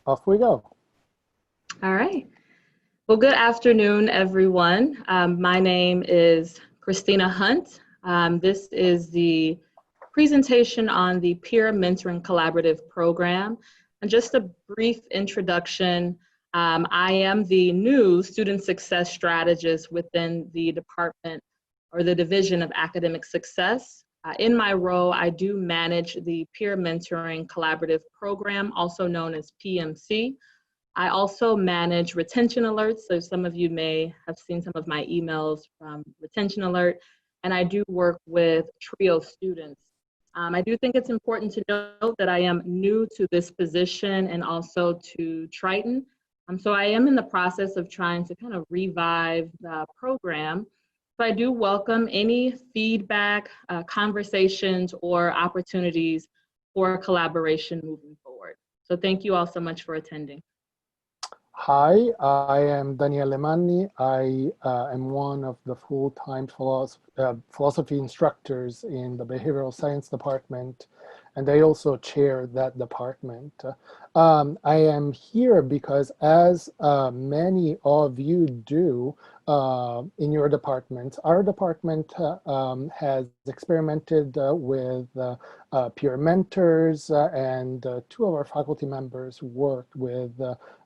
Off we go. All right. Well, good afternoon, everyone. My name is Christina Hunt. This is the presentation on the Peer Mentoring Collaborative Program. And just a brief introduction, I am the new Student Success Strategist within the Department or the Division of Academic Success. In my role, I do manage the Peer Mentoring Collaborative Program, also known as PMC. I also manage retention alerts, so some of you may have seen some of my emails from Retention Alert, and I do work with TRIO students. I do think it's important to note that I am new to this position and also to Triton. So I am in the process of trying to kind of revive the program. So I do welcome any feedback, conversations, or opportunities for collaboration moving forward. So thank you all so much for attending. Hi, I am Daniele Manni. I am one of the full-time philosophy instructors in the Behavioral Science Department, and I also chair that department. I am here because, as many of you do in your departments, our department has experimented with peer mentors, and two of our faculty members worked with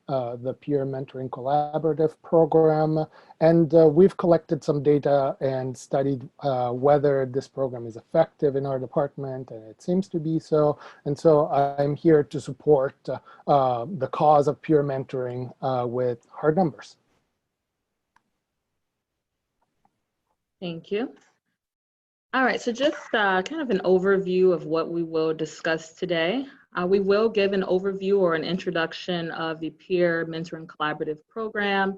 the Peer Mentoring Collaborative Program, and we've collected some data and studied whether this program is effective in our department, and it seems to be so. And so I'm here to support the cause of peer mentoring with hard numbers. Thank you. All right, so just kind of an overview of what we will discuss today. We will give an overview or an introduction of the Peer Mentoring Collaborative Program.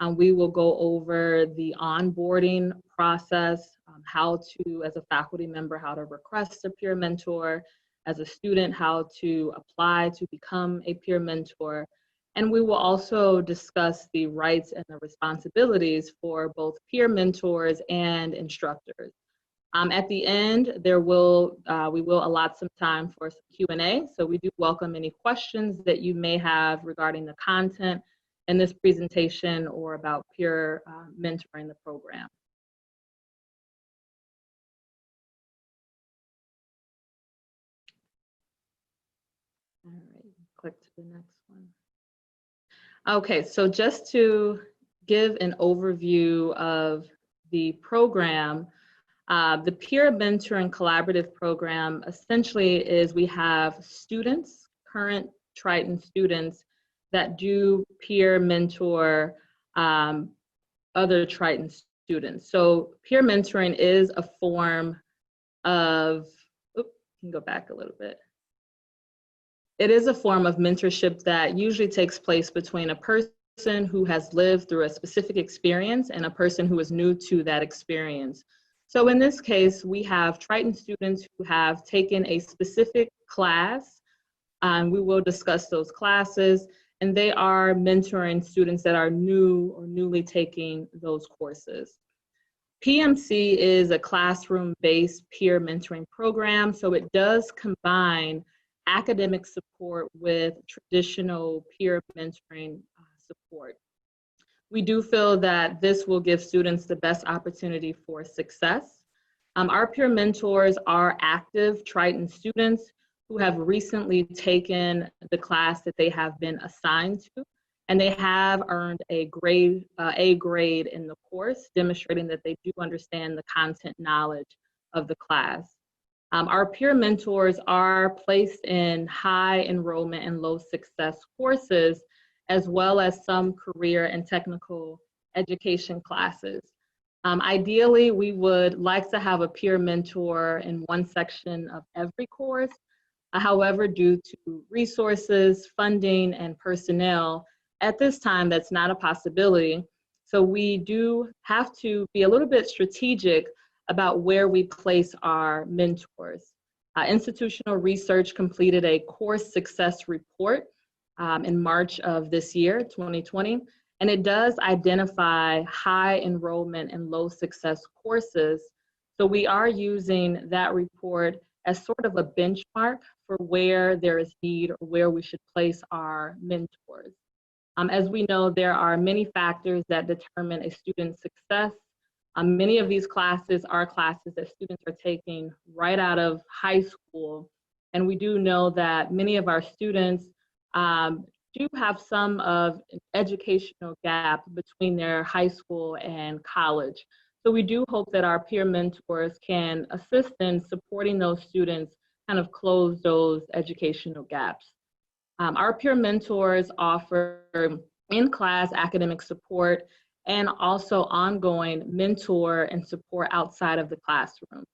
We will go over the onboarding process, how to, as a faculty member, how to request a peer mentor, as a student, how to apply to become a peer mentor. And we will also discuss the rights and the responsibilities for both peer mentors and instructors. At the end, we will allot some time for some Q&A. So we do welcome any questions that you may have regarding the content in this presentation or about peer mentoring the program. All right, click to the next one. Okay, so just to give an overview of the program, the Peer Mentoring Collaborative Program essentially is we have students, current Triton students, that do peer mentor other Triton students. So peer mentoring is a form of, can go back a little bit. It is a form of mentorship that usually takes place between a person who has lived through a specific experience and a person who is new to that experience. So in this case, we have Triton students who have taken a specific class. We will discuss those classes, and they are mentoring students that are new or newly taking those courses. PMC is a classroom-based peer mentoring program, so it does combine academic support with traditional peer mentoring support. We do feel that this will give students the best opportunity for success. Our peer mentors are active Triton students who have recently taken the class that they have been assigned to, and they have earned a grade, A grade in the course, demonstrating that they do understand the content knowledge of the class. Our peer mentors are placed in high enrollment and low success courses, as well as some career and technical education classes. Ideally, we would like to have a peer mentor in one section of every course. However, due to resources, funding, and personnel, at this time, that's not a possibility. So we do have to be a little bit strategic about where we place our mentors. Institutional Research completed a course success report in March of this year, 2020, and it does identify high enrollment and low success courses. So we are using that report as sort of a benchmark for where there is need or where we should place our mentors. As we know, there are many factors that determine a student's success. Many of these classes are classes that students are taking right out of high school. And we do know that many of our students do have some of an educational gap between their high school and college. So we do hope that our peer mentors can assist in supporting those students kind of close those educational gaps. Our peer mentors offer in-class academic support and also ongoing mentor and support outside of the classroom.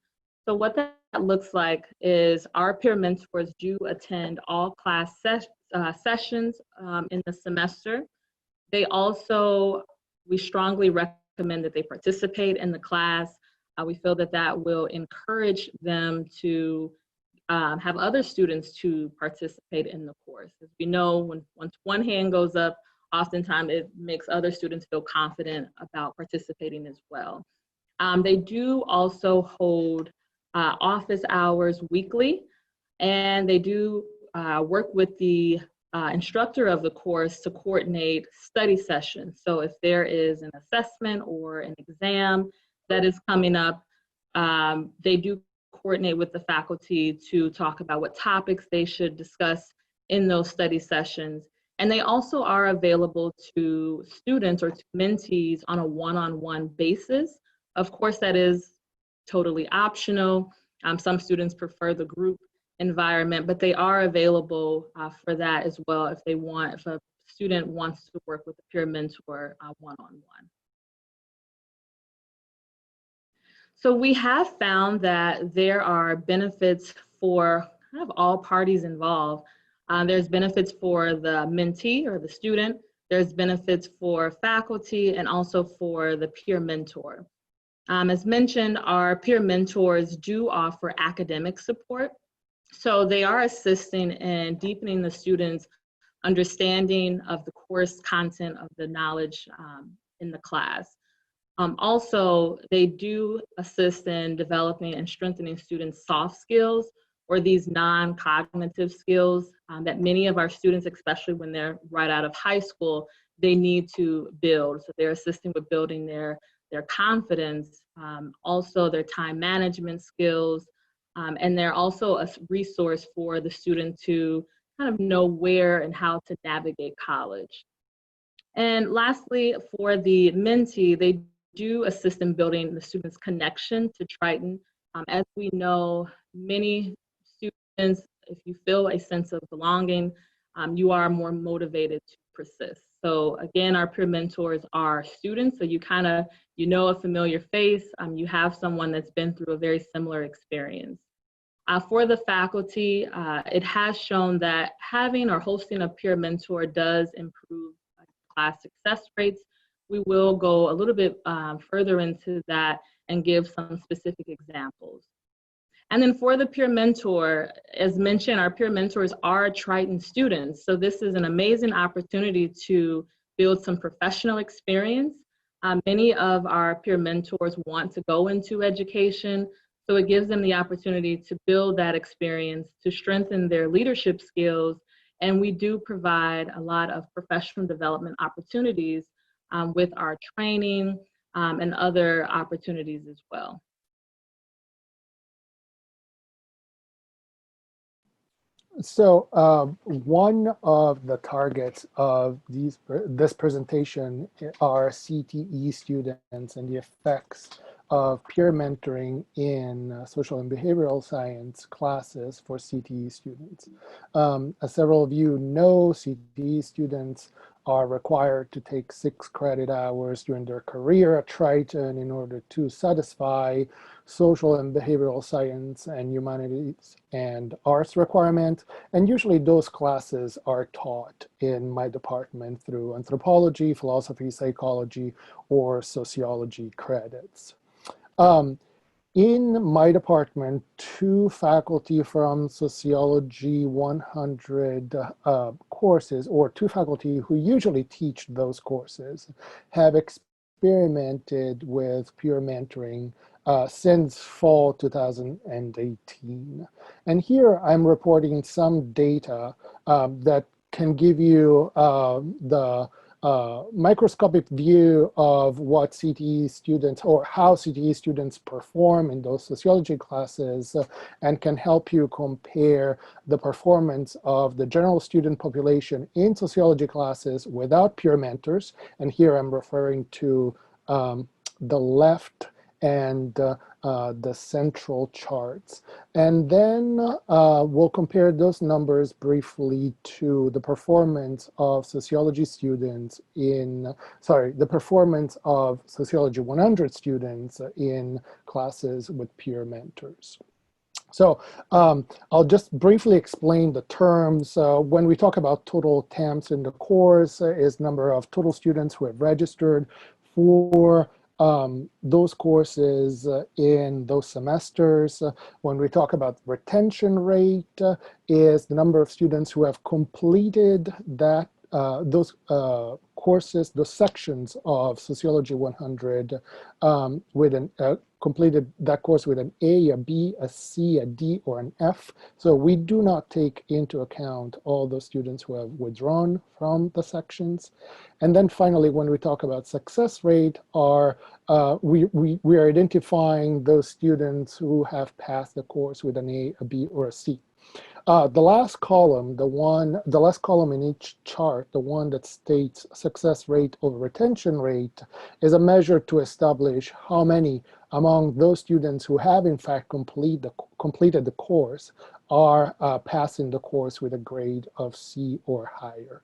So what that looks like is our peer mentors do attend all class sessions in the semester. They also, we strongly recommend that they participate in the class. We feel that that will encourage them to have other students to participate in the course. As we know, once one hand goes up, oftentimes it makes other students feel confident about participating as well. They do also hold office hours weekly, and they do work with the instructor of the course to coordinate study sessions. So if there is an assessment or an exam that is coming up, they do coordinate with the faculty to talk about what topics they should discuss in those study sessions. And they also are available to students or to mentees on a one-on-one basis. Of course, that is totally optional. Some students prefer the group environment, but they are available for that as well if they want, if a student wants to work with a peer mentor one-on-one. So we have found that there are benefits for kind of all parties involved. There's benefits for the mentee or the student, there's benefits for faculty, and also for the peer mentor. As mentioned, our peer mentors do offer academic support. So they are assisting in deepening the students' understanding of the course content of the knowledge in the class. Also, they do assist in developing and strengthening students' soft skills, or these non-cognitive skills that many of our students, especially when they're right out of high school, they need to build. So they're assisting with building their confidence, also their time management skills, and they're also a resource for the student to kind of know where and how to navigate college. And lastly, for the mentee, they do assist in building the student's connection to Triton. As we know, many students, if you feel a sense of belonging, you are more motivated to persist. So again, our peer mentors are students, so you kind of, you know a familiar face, you have someone that's been through a very similar experience. For the faculty, it has shown that having or hosting a peer mentor does improve class success rates. We will go a little bit further into that and give some specific examples. And then for the peer mentor, as mentioned, our peer mentors are Triton students. So this is an amazing opportunity to build some professional experience. Many of our peer mentors want to go into education, so it gives them the opportunity to build that experience, to strengthen their leadership skills. And we do provide a lot of professional development opportunities with our training and other opportunities as well. So one of the targets of this presentation are CTE students and the effects of peer mentoring in social and behavioral science classes for CTE students. As several of you know, CTE students are required to take 6 credit hours during their career at Triton in order to satisfy social and behavioral science and humanities and arts requirements. And usually those classes are taught in my department through anthropology, philosophy, psychology, or sociology credits. In my department, 2 faculty from Sociology 100 courses, or 2 faculty who usually teach those courses, have experimented with peer mentoring since fall 2018. And here I'm reporting some data that can give you the microscopic view of what CTE students, or how CTE students perform in those sociology classes, and can help you compare the performance of the general student population in sociology classes without peer mentors. And here I'm referring to the left and the central charts. And then we'll compare those numbers briefly to the performance of sociology students the performance of Sociology 100 students in classes with peer mentors. So I'll just briefly explain the terms. When we talk about total TAMs in the course, is number of total students who have registered for those courses in those semesters. When we talk about retention rate, is the number of students who have completed that those courses, those sections of Sociology 100 with an completed that course with an A, a B, a C, a D, or an F. So we do not take into account all those students who have withdrawn from the sections. And then finally, when we talk about success rate, we are identifying those students who have passed the course with an A, a B, or a C. The last column, the last column in each chart, the one that states success rate over retention rate, is a measure to establish how many among those students who have in fact completed the course are passing the course with a grade of C or higher.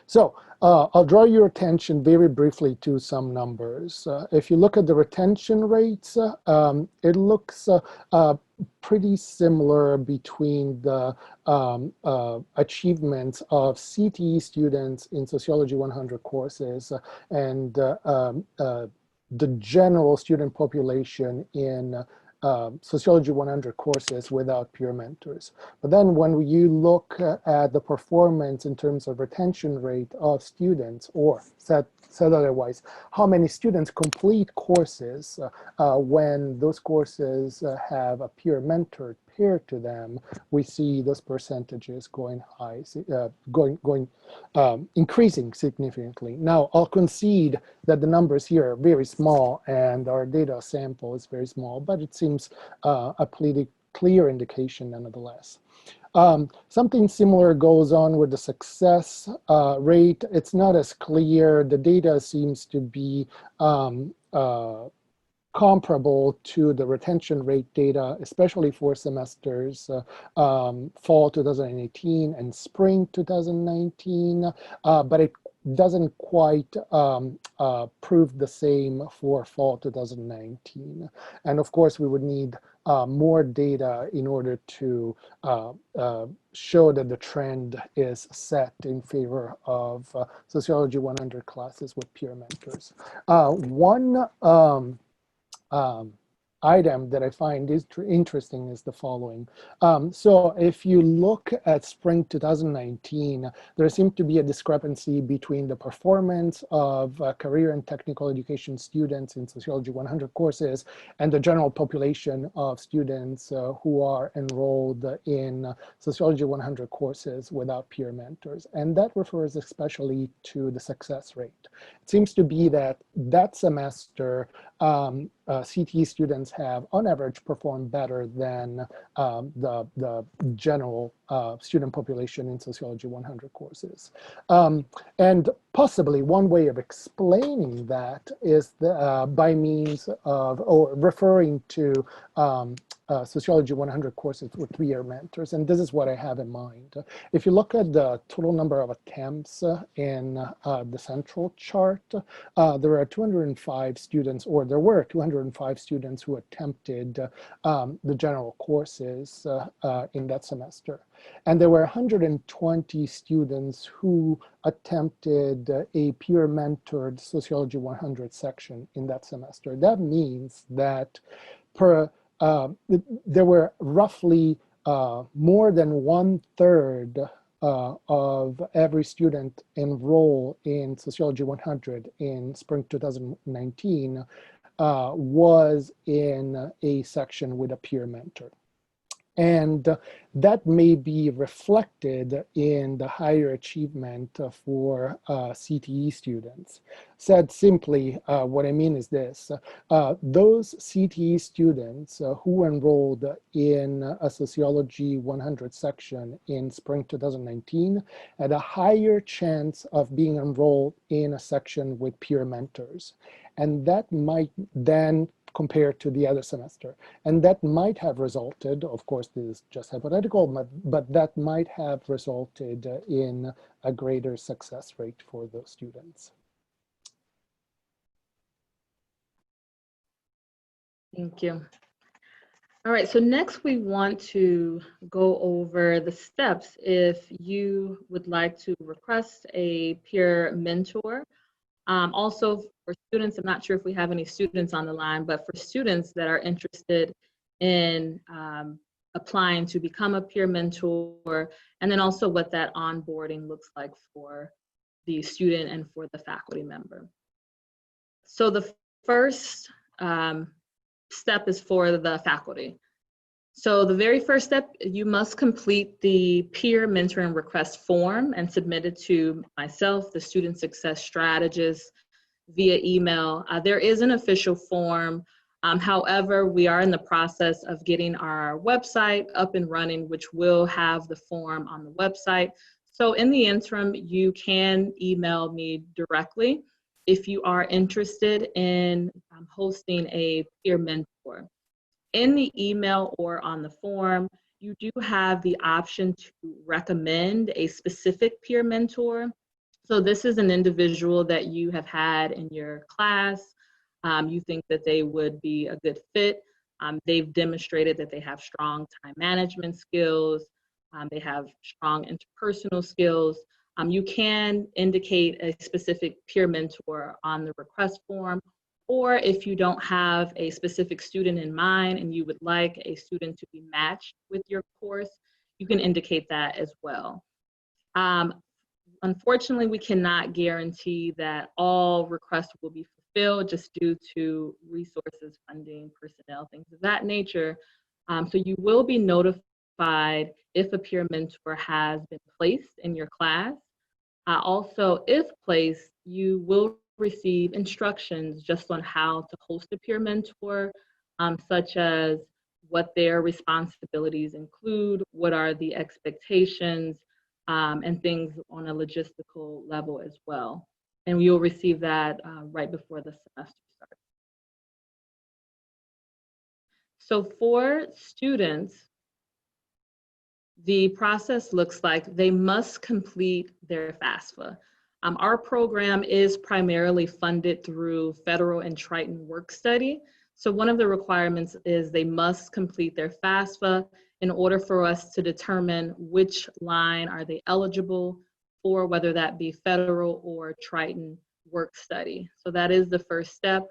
So I'll draw your attention very briefly to some numbers. If you look at the retention rates, it looks pretty similar between the achievements of CTE students in Sociology 100 courses and the general student population in Sociology 100 courses without peer mentors. But then when you look at the performance in terms of retention rate of students, or said otherwise, how many students complete courses when those courses have a peer mentor paired to them, we see those percentages going high, increasing significantly. Now, I'll concede that the numbers here are very small and our data sample is very small, but it seems a pretty clear indication nonetheless. Something similar goes on with the success rate. It's not as clear. The data seems to be comparable to the retention rate data, especially for semesters fall 2018 and spring 2019, but it doesn't quite prove the same for fall 2019. And of course, we would need more data in order to show that the trend is set in favor of Sociology 100 classes with peer mentors. One item that I find is interesting is the following. So if you look at spring 2019, there seems to be a discrepancy between the performance of career and technical education students in Sociology 100 courses and the general population of students who are enrolled in Sociology 100 courses without peer mentors. And that refers especially to the success rate. It seems to be that that semester, CTE students have, on average, performed better than the general student population in Sociology 100 courses. And possibly one way of explaining that is by means of, or referring to Sociology 100 courses with peer mentors, and this is what I have in mind. If you look at the total number of attempts in the central chart, there are 205 students, or there were 205 students who attempted the general courses in that semester. And there were 120 students who attempted a peer-mentored Sociology 100 section in that semester. That means that there were roughly more than 1/3 of every student enrolled in Sociology 100 in spring 2019 was in a section with a peer mentor. And that may be reflected in the higher achievement for CTE students. Said simply, what I mean is this. Those CTE students who enrolled in a Sociology 100 section in spring 2019 had a higher chance of being enrolled in a section with peer mentors. And that might then compare to the other semester. And that might have resulted, of course, this is just hypothetical, but that might have resulted in a greater success rate for those students. Thank you. All right, so next we want to go over the steps if you would like to request a peer mentor. Also for students, I'm not sure if we have any students on the line, but for students that are interested in applying to become a peer mentor, and then also what that onboarding looks like for the student and for the faculty member. So the first step is for the faculty. So the very first step, you must complete the peer mentoring request form and submit it to myself, the student success strategist, via email. There is an official form. However, we are in the process of getting our website up and running, which will have the form on the website. So in the interim, you can email me directly if you are interested in hosting a peer mentor. In the email or on the form, you do have the option to recommend a specific peer mentor. So this is an individual that you have had in your class. You think that they would be a good fit. They've demonstrated that they have strong time management skills. They have strong interpersonal skills. You can indicate a specific peer mentor on the request form, or if you don't have a specific student in mind and you would like a student to be matched with your course, you can indicate that as well. Unfortunately, we cannot guarantee that all requests will be fulfilled just due to resources, funding, personnel, things of that nature. So you will be notified if a peer mentor has been placed in your class. Also, if placed, you will receive instructions just on how to host a peer mentor, such as what their responsibilities include, what are the expectations, and things on a logistical level as well. And you'll receive that right before the semester starts. So for students, the process looks like they must complete their FAFSA. Our program is primarily funded through federal and Triton Workstudy. So one of the requirements is they must complete their FAFSA in order for us to determine which line are they eligible for, whether that be federal or Triton Workstudy. So that is the first step.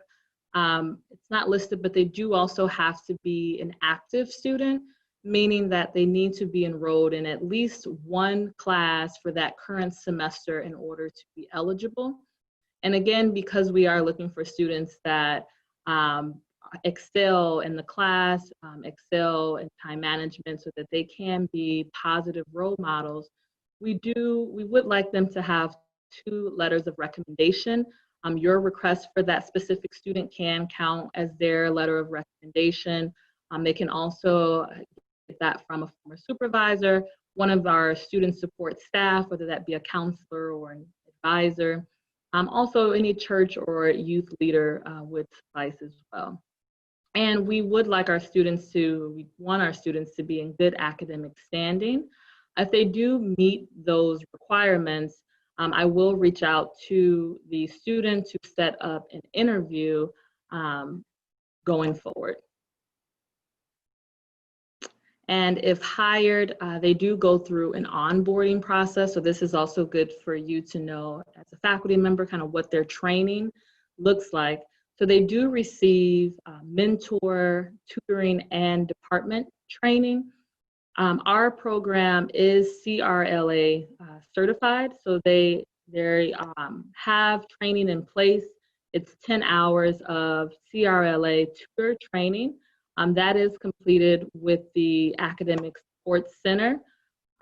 It's not listed, but they do also have to be an active student, meaning that they need to be enrolled in at least one class for that current semester in order to be eligible. And again, because we are looking for students that excel in the class, excel in time management so that they can be positive role models, we would like them to have 2 letters of recommendation. Your request for that specific student can count as their letter of recommendation. They can also get that from a former supervisor, one of our student support staff, whether that be a counselor or an advisor. Also, any church or youth leader would suffice as well. And we would like our students we want our students to be in good academic standing. If they do meet those requirements, I will reach out to the student to set up an interview going forward. And if hired, they do go through an onboarding process. So this is also good for you to know as a faculty member kind of what their training looks like. So they do receive mentor, tutoring, and department training. Our program is CRLA certified, so they have training in place. It's 10 hours of CRLA tutor training. That is completed with the Academic Support Center.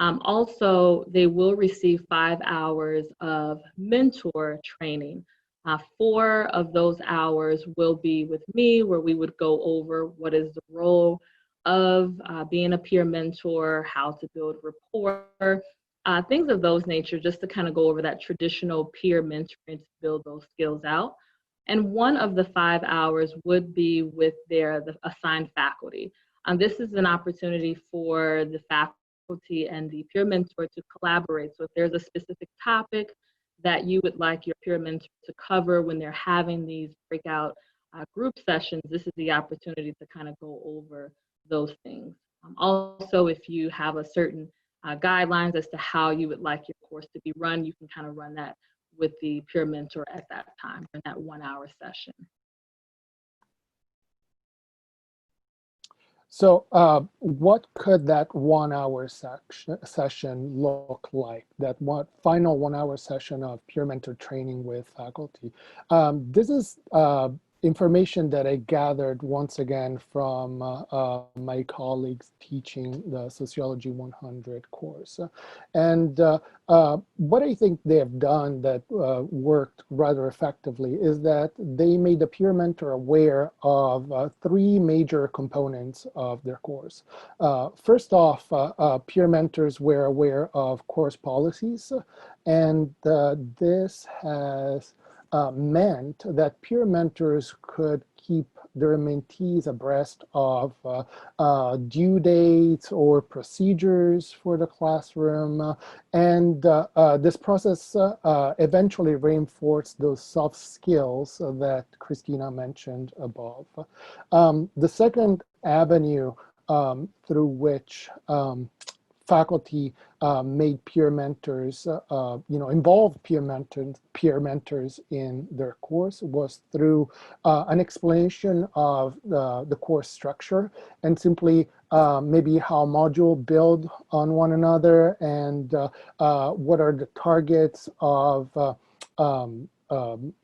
Also, they will receive 5 hours of mentor training. 4 of those hours will be with me, where we would go over what is the role of being a peer mentor, how to build rapport, things of those nature, just to kind of go over that traditional peer mentoring to build those skills out. And 1 of the 5 hours would be with the assigned faculty. This is an opportunity for the faculty and the peer mentor to collaborate. So if there's a specific topic that you would like your peer mentor to cover when they're having these breakout group sessions, this is the opportunity to kind of go over those things. Also, if you have a certain guidelines as to how you would like your course to be run, you can kind of run that with the peer mentor at that time in that 1 hour session. So what could that 1 hour session look like? That final 1 hour session of peer mentor training with faculty. This is information that I gathered once again from my colleagues teaching the Sociology 100 course. And what I think they have done that worked rather effectively is that they made the peer mentor aware of 3 major components of their course. First off, peer mentors were aware of course policies, and this has meant that peer mentors could keep their mentees abreast of due dates or procedures for the classroom. And this process eventually reinforced those soft skills that Christina mentioned above. The second avenue through which faculty made peer mentors, involved peer mentors in their course was through an explanation of the course structure and simply maybe how modules build on one another and what are the targets of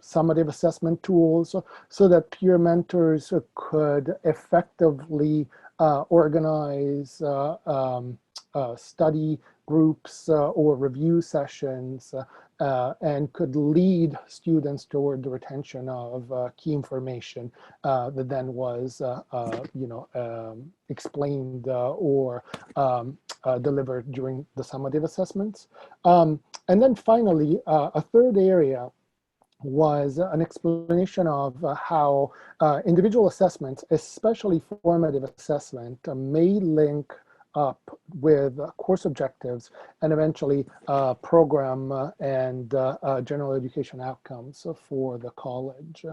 summative assessment tools, so that peer mentors could effectively organize study groups or review sessions and could lead students toward the retention of key information that then was explained or delivered during the summative assessments. And then finally, a third area was an explanation of how individual assessments, especially formative assessment, may link up with course objectives and eventually program and general education outcomes for the college.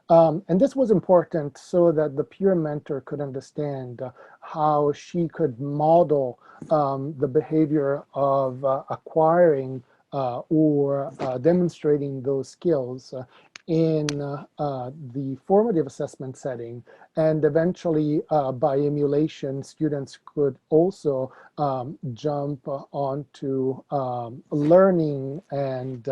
And this was important so that the peer mentor could understand how she could model the behavior of acquiring or demonstrating those skills in the formative assessment setting, and eventually by emulation, students could also jump onto learning and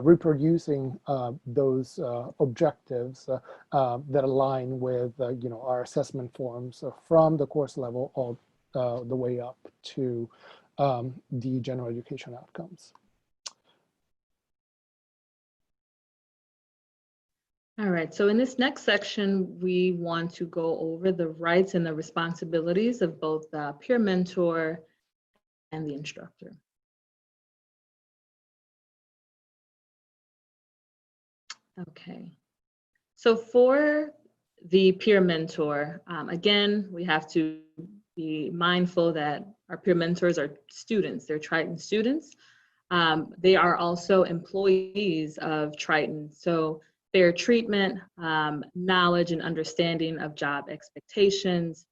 reproducing those objectives that align with our assessment forms from the course level all the way up to the general education outcomes. All right, so in this next section, we want to go over the rights and the responsibilities of both the peer mentor and the instructor. Okay, so for the peer mentor, again, we have to be mindful that our peer mentors are students, they're Triton students. They are also employees of Triton, so fair treatment, knowledge and understanding of job expectations.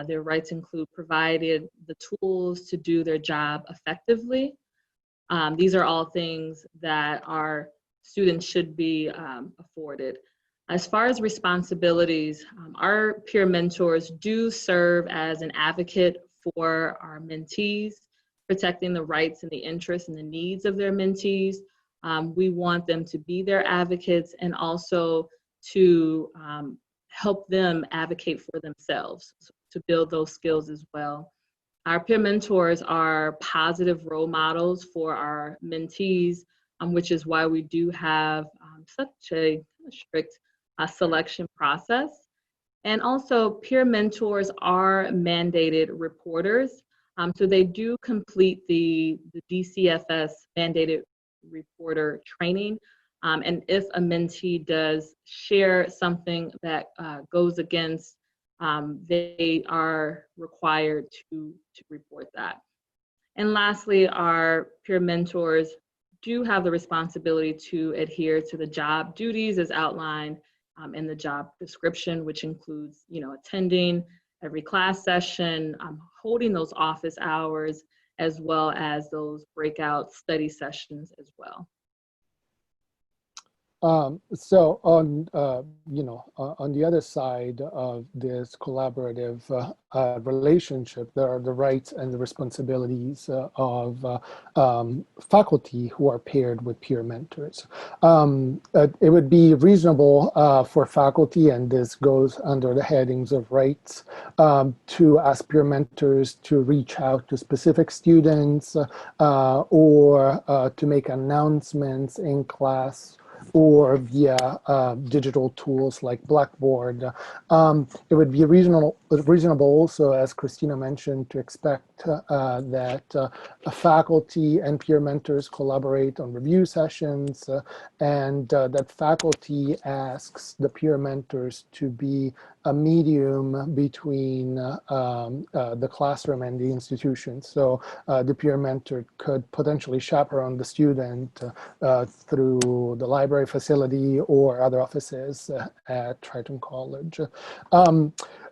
Their rights include provided the tools to do their job effectively. These are all things that our students should be afforded. As far as responsibilities, our peer mentors do serve as an advocate for our mentees, protecting the rights and the interests and the needs of their mentees. We want them to be their advocates and also to help them advocate for themselves, to build those skills as well. Our peer mentors are positive role models for our mentees, which is why we do have such a strict selection process. And also, peer mentors are mandated reporters. So they do complete the DCFS mandated reporter training. And if a mentee does share something that goes against, they are required to report that. And lastly, our peer mentors do have the responsibility to adhere to the job duties as outlined in the job description, which includes, attending every class session, holding those office hours, as well as those breakout study sessions as well. So on, on the other side of this collaborative relationship, there are the rights and the responsibilities of faculty who are paired with peer mentors. It would be reasonable for faculty, and this goes under the headings of rights, to ask peer mentors to reach out to specific students or to make announcements in class or via digital tools like Blackboard. It would be reasonable also, as Christina mentioned, to expect that faculty and peer mentors collaborate on review sessions and that faculty asks the peer mentors to be a medium between the classroom and the institution. So the peer mentor could potentially chaperone the student through the library facility or other offices at Triton College.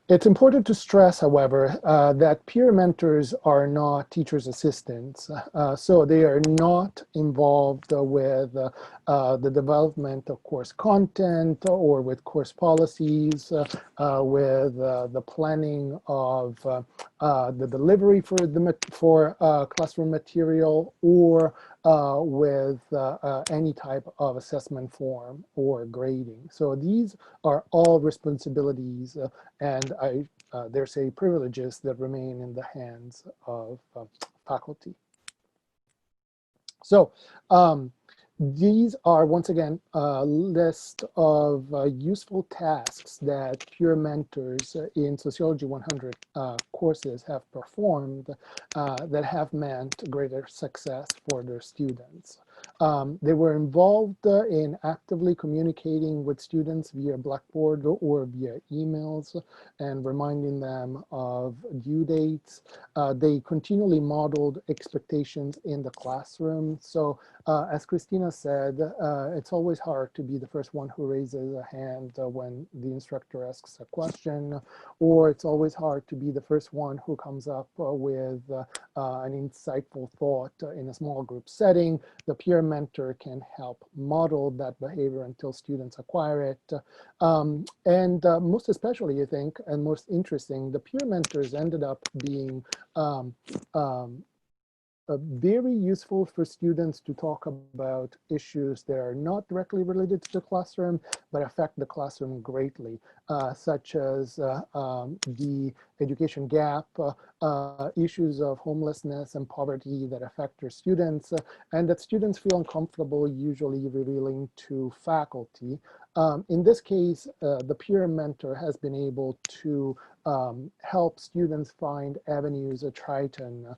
It's important to stress, however, that peer mentors are not teachers' assistants. So they are not involved with the development of course content or with course policies, with the planning of the delivery for classroom material, or with any type of assessment form or grading. So these are all responsibilities and I dare say privileges that remain in the hands of faculty. So these are, once again, a list of useful tasks that peer mentors in Sociology 100 courses have performed that have meant greater success for their students. They were involved in actively communicating with students via Blackboard or via emails and reminding them of due dates. They continually modeled expectations in the classroom. So as Christina said, it's always hard to be the first one who raises a hand when the instructor asks a question, or it's always hard to be the first one who comes up with an insightful thought in a small group setting. The peer mentor can help model that behavior until students acquire it. And most especially, I think, and most interesting, the peer mentors ended up being very useful for students to talk about issues that are not directly related to the classroom, but affect the classroom greatly, such as the education gap, issues of homelessness and poverty that affect their students, and that students feel uncomfortable usually revealing to faculty. In this case, the peer mentor has been able to help students find avenues at Triton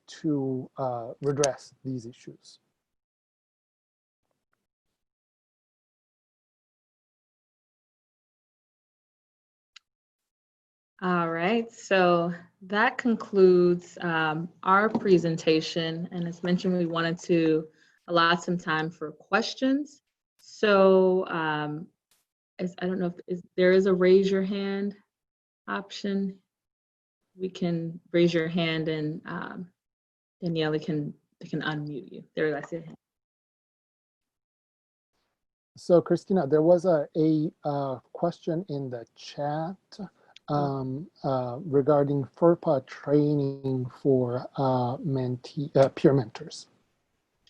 to redress these issues. All right, so that concludes our presentation. And as mentioned, we wanted to allot some time for questions. So I don't know if there is a raise your hand option. We can raise your hand and Daniele can unmute you. There, I see a hand. So Christina, there was a question in the chat regarding FERPA training for peer mentors.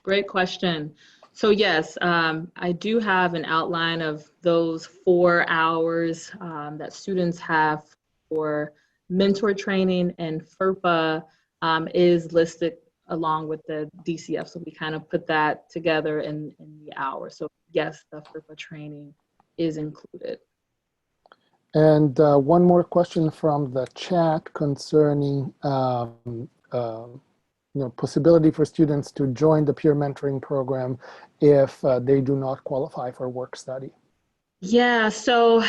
Great question. So yes, I do have an outline of those 4 hours that students have for mentor training, and FERPA is listed along with the DCF. So we kind of put that together in the hour. So yes, the FERPA training is included. And one more question from the chat concerning possibility for students to join the peer mentoring program if they do not qualify for work study. Yeah, so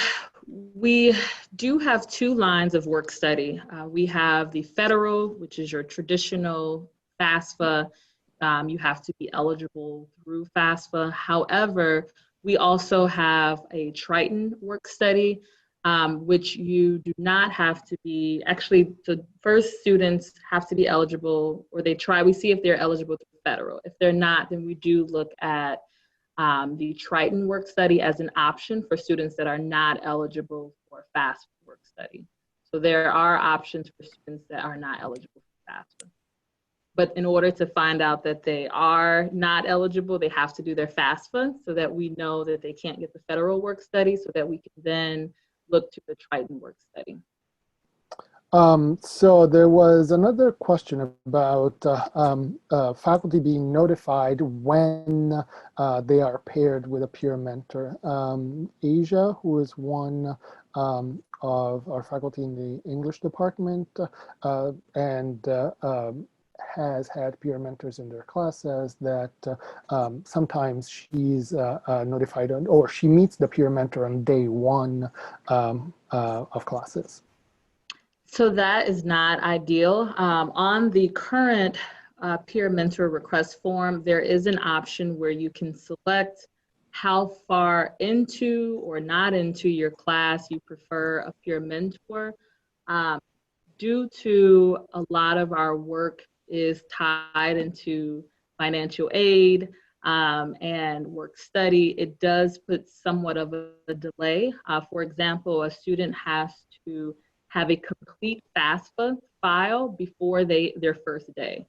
we do have 2 lines of work study. We have the federal, which is your traditional FAFSA. You have to be eligible through FAFSA. However, we also have a Triton work study, which you do not have to be, actually the first students have to be eligible, or we see if they're eligible through federal. If they're not, then we do look at the Triton work study as an option for students that are not eligible for FAFSA work study. So there are options for students that are not eligible for FAFSA. But in order to find out that they are not eligible, they have to do their FAFSA so that we know that they can't get the federal work study, so that we can then look to the Triton work study. So there was another question about faculty being notified when they are paired with a peer mentor. Asia, who is one of our faculty in the English department and has had peer mentors in their classes, that sometimes she's notified or she meets the peer mentor on day 1 of classes. So that is not ideal. On the current peer mentor request form, there is an option where you can select how far into or not into your class you prefer a peer mentor. Due to a lot of our work is tied into financial aid and work study, it does put somewhat of a delay. For example, a student has to have a complete FAFSA file before their first day.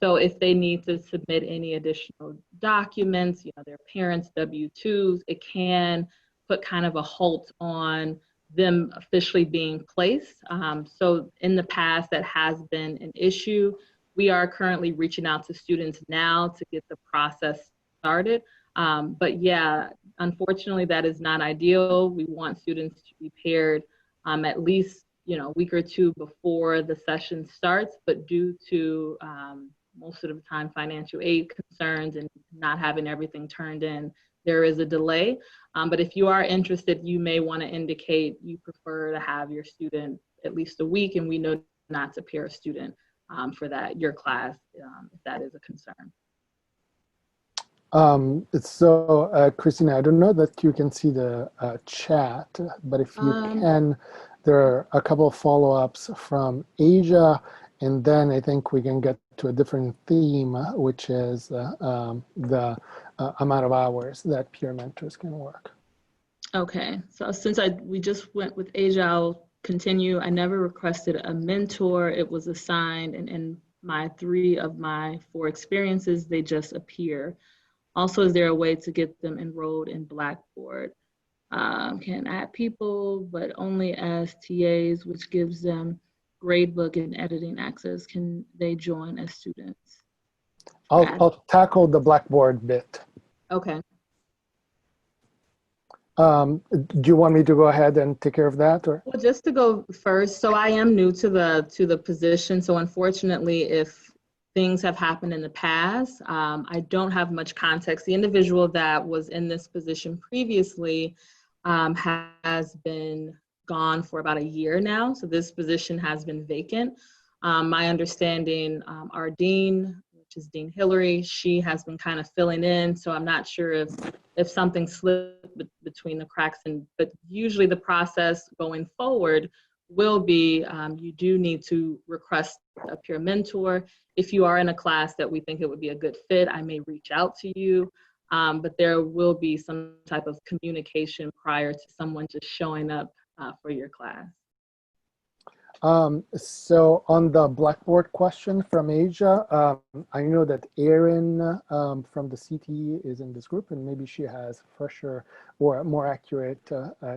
So if they need to submit any additional documents, their parents' W-2s, it can put kind of a halt on them officially being placed. So in the past, that has been an issue. We are currently reaching out to students now to get the process started. But yeah, unfortunately, that is not ideal. We want students to be paired at least a week or 2 before the session starts, but due to most of the time financial aid concerns and not having everything turned in, there is a delay. But if you are interested, you may want to indicate you prefer to have your student at least a week, and we know not to pair a student for your class if that is a concern. Christina, I don't know that you can see the chat, but if you can, there are a couple of follow-ups from Asia, and then I think we can get to a different theme, which is the amount of hours that peer mentors can work. Okay, so since we just went with Asia, I'll continue. I never requested a mentor. It was assigned, and in my 3 of my 4 experiences, they just appear. Also, is there a way to get them enrolled in Blackboard? Can add people, but only as TAs, which gives them gradebook and editing access. Can they join as students? I'll tackle the Blackboard bit. Okay. Do you want me to go ahead and take care of that? Or? Well, just to go first, so I am new to the position. So unfortunately, if things have happened in the past, I don't have much context. The individual that was in this position previously has been gone for about a year now. So this position has been vacant. My understanding, our dean, which is Dean Hillary, she has been kind of filling in. So I'm not sure if something slipped between the cracks. But usually the process going forward will be you do need to request a peer mentor. If you are in a class that we think it would be a good fit, I may reach out to you. But there will be some type of communication prior to someone just showing up for your class. So on the Blackboard question from Asia, I know that Erin from the CTE is in this group, and maybe she has fresher or more accurate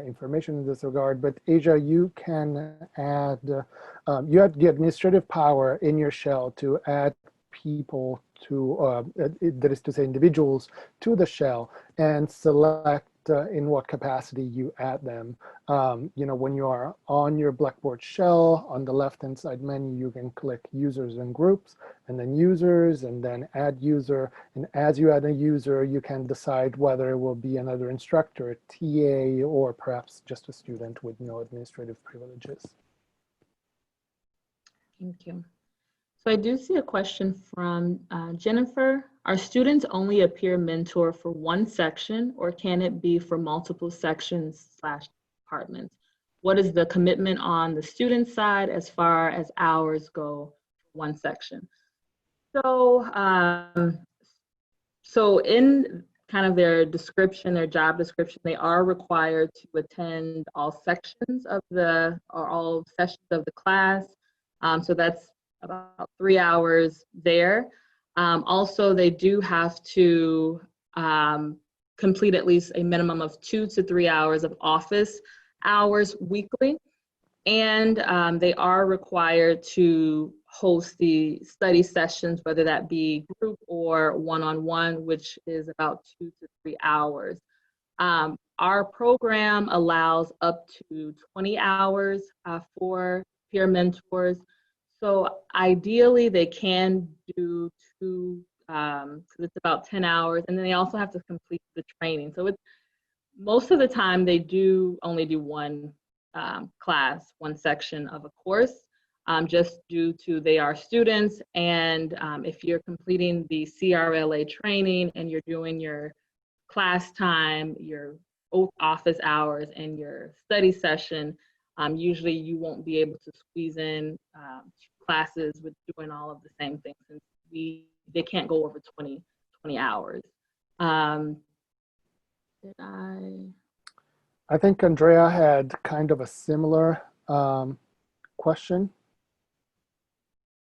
information in this regard. But Asia, you can add, you have the administrative power in your shell to add people to, that is to say individuals to the shell, and select in what capacity you add them. You know, when you are on your Blackboard shell, on the left-hand side menu, you can click users and groups, and then users, and then add user. And as you add a user, you can decide whether it will be another instructor, a TA, or perhaps just a student with no administrative privileges. Thank you. So I do see a question from Jennifer. Are students only a peer mentor for one section, or can it be for multiple sections / departments? What is the commitment on the student side as far as hours go for one section? So, so in kind of their description, their job description, they are required to attend all sections of all sessions of the class. So that's about 3 hours there. Also, they do have to complete at least a minimum of 2 to 3 hours of office hours weekly. And they are required to host the study sessions, whether that be group or one-on-one, which is about 2 to 3 hours. Our program allows up to 20 hours for peer mentors. So ideally, they can do 2, because it's about 10 hours, and then they also have to complete the training. So it's, most of the time, they do only do one class, one section of a course, just due to they are students. And if you're completing the CRLA training and you're doing your class time, your office hours, and your study session, usually you won't be able to squeeze in classes with doing all of the same things, since they can't go over 20 hours. Did I think Andrea had kind of a similar question.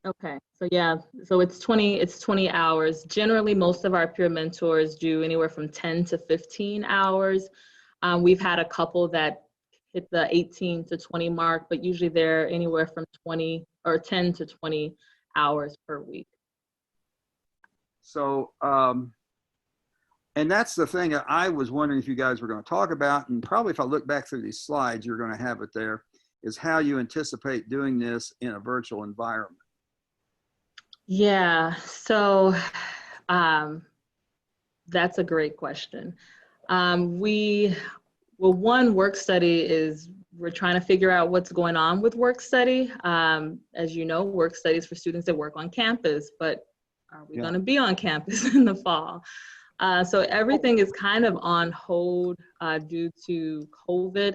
Okay, so yeah, so it's 20 hours. Generally, most of our peer mentors do anywhere from 10 to 15 hours. We've had a couple that hit the 18 to 20 mark, but usually they're anywhere from 20 or 10 to 20 hours per week. So, and that's the thing I was wondering if you guys were going to talk about, and probably if I look back through these slides, you're going to have it there, is how you anticipate doing this in a virtual environment. Yeah, so that's a great question. Well, one, Workstudy is, we're trying to figure out what's going on with Workstudy. As you know, Workstudy is for students that work on campus, but are we going to be on campus in the fall? So everything is kind of on hold due to COVID.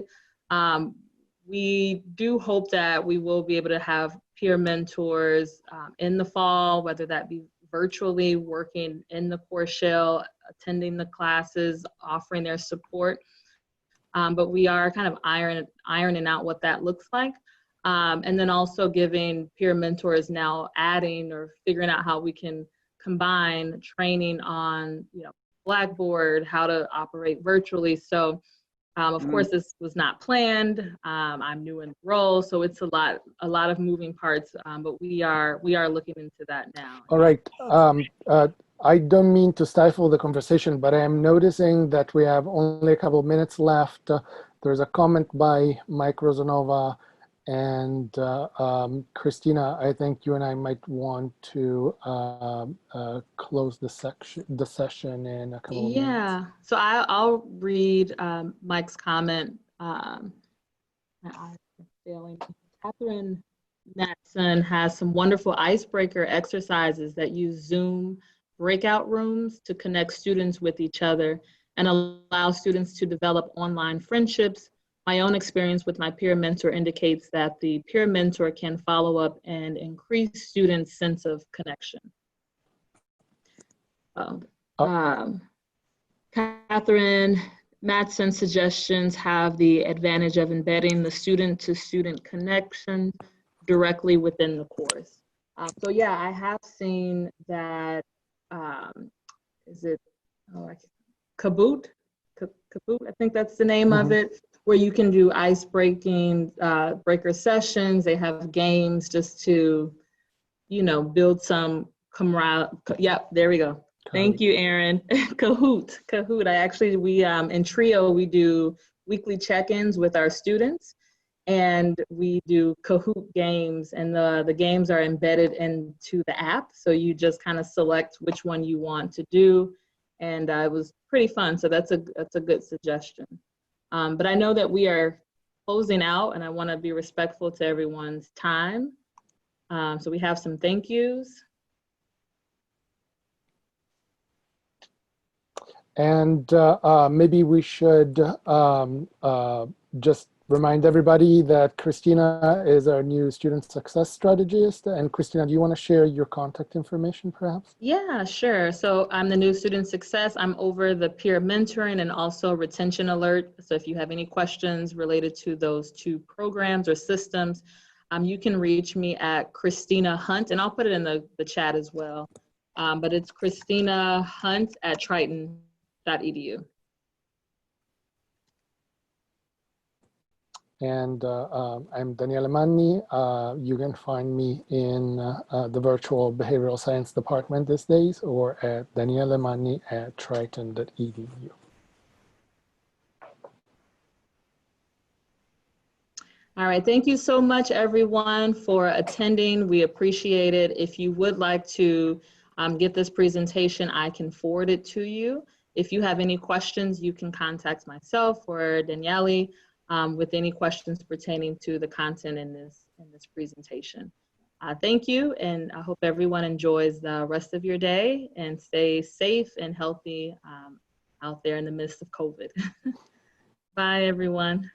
We do hope that we will be able to have peer mentors in the fall, whether that be virtually, working in the core shell, attending the classes, offering their support. But we are kind of ironing out what that looks like. And then also giving peer mentors now adding or figuring out how we can combine training on, Blackboard, how to operate virtually. So of course, this was not planned. I'm new in the role, so it's a lot of moving parts, but we are looking into that now. All right. I don't mean to stifle the conversation, but I am noticing that we have only a couple of minutes left. There's a comment by Mike Rosanova and Christina. I think you and I might want to close the session in a couple of minutes. Yeah, so I'll read Mike's comment. Catherine Matson has some wonderful icebreaker exercises that use Zoom breakout rooms to connect students with each other and allow students to develop online friendships. My own experience with my peer mentor indicates that the peer mentor can follow up and increase students' sense of connection. Catherine Matson's suggestions have the advantage of embedding the student-to-student connection directly within the course. So yeah, I have seen that, is it Kahoot? Kahoot, I think that's the name of it, where you can do ice breaking breaker sessions. They have games just to, you know, build some camaraderie. Yep, there we go. Thank you, Aaron. Kahoot. We in Trio, we do weekly check-ins with our students, and we do Kahoot games, and the games are embedded into the app. So you just kind of select which one you want to do. And it was pretty fun. So that's a good suggestion. But I know that we are closing out, and I want to be respectful to everyone's time. So we have some thank yous. And maybe we should just remind everybody that Christina is our new student success strategist. And Christina, do you want to share your contact information perhaps? Yeah, sure. So I'm the new student success. I'm over the peer mentoring and also retention alert. So if you have any questions related to those two programs or systems, you can reach me at Christina Hunt, and I'll put it in the chat as well. But it's Christina Hunt at Triton.edu. And I'm Daniele Manni. You can find me in the virtual behavioral science department these days, or at danielemanni@triton.edu. All right, thank you so much, everyone, for attending. We appreciate it. If you would like to get this presentation, I can forward it to you. If you have any questions, you can contact myself or Daniele with any questions pertaining to the content in this presentation. Thank you, and I hope everyone enjoys the rest of your day and stay safe and healthy out there in the midst of COVID. Bye, everyone.